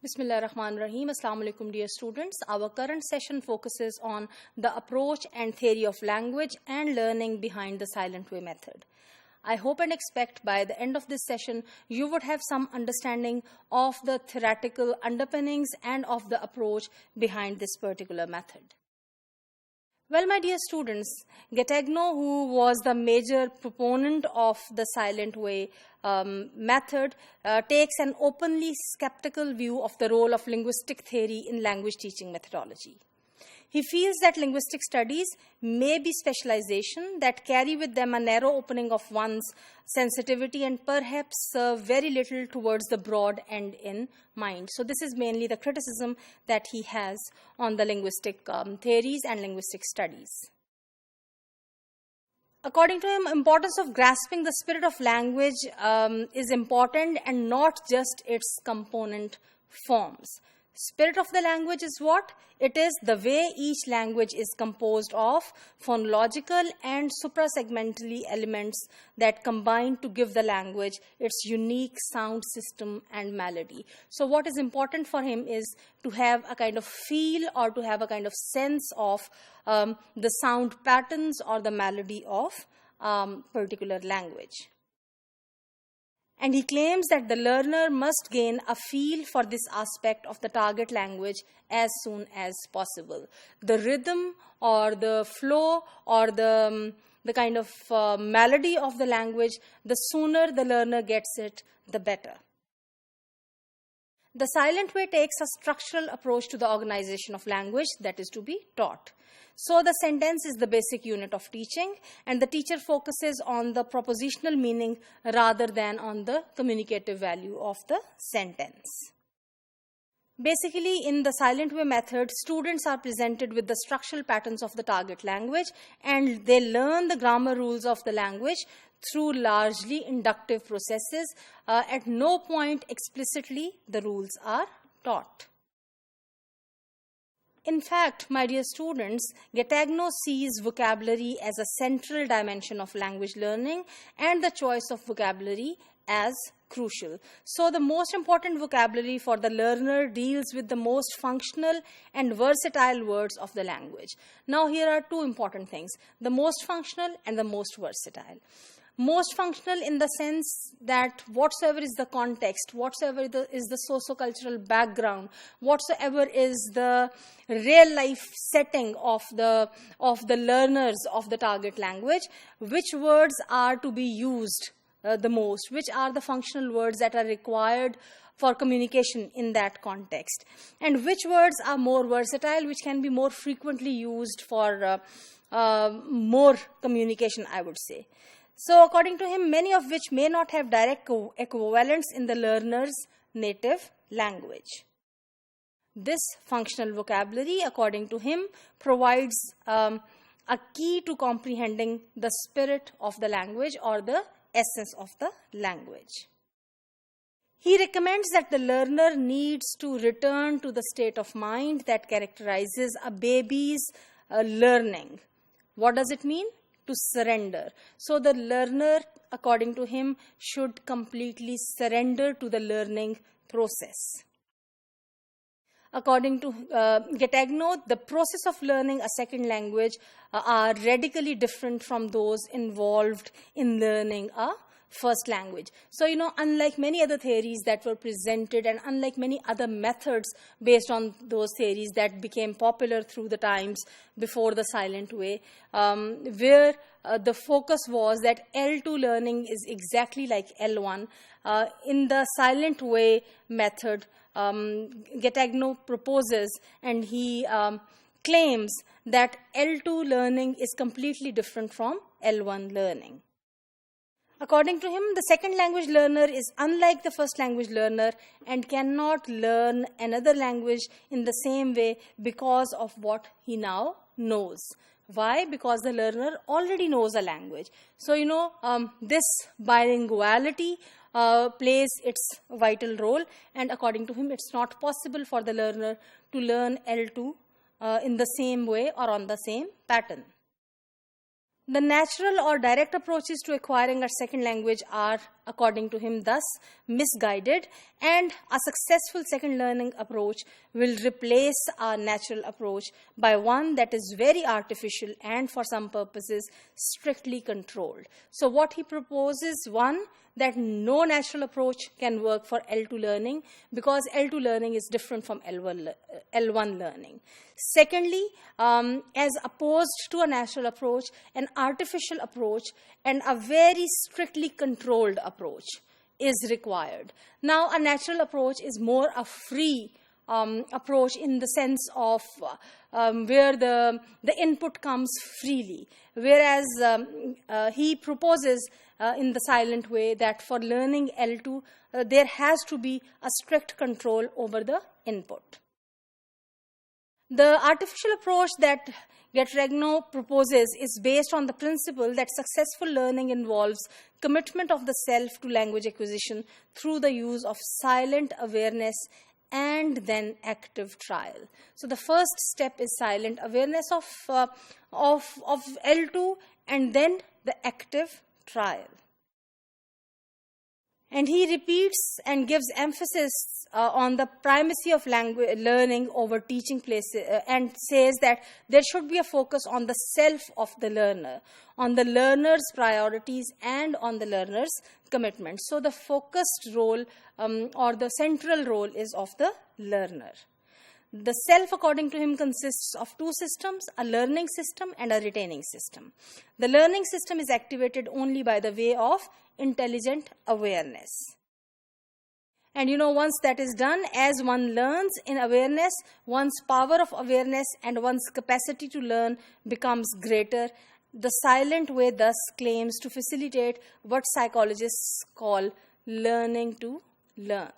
Bismillahirrahmanirrahim. Assalamu alaikum, dear students. Our current session focuses on the approach and theory of language and learning behind the silent way method. I hope and expect by the end of this session, you would have some understanding of the theoretical underpinnings and of the approach behind this particular method. Well, my dear students, Getagno, who was the major proponent of the silent way method, takes an openly skeptical view of the role of linguistic theory in language teaching methodology. He feels that linguistic studies may be specialization that carry with them a narrow opening of one's sensitivity and perhaps serve very little towards the broad end in mind. So this is mainly the criticism that he has on the linguistic theories and linguistic studies. According to him, importance of grasping the spirit of language is important and not just its component forms. Spirit of the language is what? It is the way each language is composed of phonological and suprasegmentally elements that combine to give the language its unique sound system and melody. So what is important for him is to have a kind of feel or to have a kind of sense of the sound patterns or the melody of particular language. And he claims that the learner must gain a feel for this aspect of the target language as soon as possible. The rhythm or the flow or the kind of melody of the language, the sooner the learner gets it, the better. The silent way takes a structural approach to the organization of language that is to be taught. So the sentence is the basic unit of teaching, and the teacher focuses on the propositional meaning rather than on the communicative value of the sentence. Basically, in the silent way method, students are presented with the structural patterns of the target language, and they learn the grammar rules of the language through largely inductive processes. At no point explicitly the rules are taught. In fact, my dear students, Getagno sees vocabulary as a central dimension of language learning and the choice of vocabulary as crucial. So the most important vocabulary for the learner deals with the most functional and versatile words of the language. Now here are two important things, the most functional and the most versatile. Most functional in the sense that whatsoever is the context, whatsoever is the socio-cultural background, whatsoever is the real life setting of the learners of the target language, which words are to be used the most, which are the functional words that are required for communication in that context, and which words are more versatile, which can be more frequently used for more communication, I would say. So according to him, many of which may not have direct equivalents in the learner's native language. This functional vocabulary, according to him, provides a key to comprehending the spirit of the language or the essence of the language. He recommends that the learner needs to return to the state of mind that characterizes a baby's learning. What does it mean? To surrender. So the learner, according to him, should completely surrender to the learning process. According to Getagno, the process of learning a second language are radically different from those involved in learning a first language. So, unlike many other theories that were presented and unlike many other methods based on those theories that became popular through the times before the silent way, where the focus was that L2 learning is exactly like L1, in the silent way method, Getagno proposes and he claims that L2 learning is completely different from L1 learning. According to him, the second language learner is unlike the first language learner and cannot learn another language in the same way because of what he now knows. Why? Because the learner already knows a language. So, this bilinguality plays its vital role, and according to him, it's not possible for the learner to learn L2 in the same way or on the same pattern. The natural or direct approaches to acquiring a second language are according to him, thus misguided, and a successful second learning approach will replace our natural approach by one that is very artificial and for some purposes strictly controlled. So what he proposes, one, that no natural approach can work for L2 learning because L2 learning is different from L1 learning. Secondly, as opposed to a natural approach, an artificial approach and a very strictly controlled approach is required. Now, a natural approach is more a free approach in the sense of where the input comes freely, whereas he proposes in the silent way that for learning L2, there has to be a strict control over the input. The artificial approach that Getregno proposes is based on the principle that successful learning involves commitment of the self to language acquisition through the use of silent awareness and then active trial. So the first step is silent awareness of L2 and then the active trial. And he repeats and gives emphasis on the primacy of language learning over teaching places and says that there should be a focus on the self of the learner, on the learner's priorities and on the learner's commitment. So the focused role or the central role is of the learner. The self, according to him, consists of two systems, a learning system and a retaining system. The learning system is activated only by the way of intelligent awareness. And once that is done, as one learns in awareness, one's power of awareness and one's capacity to learn becomes greater. The silent way thus claims to facilitate what psychologists call learning to learn.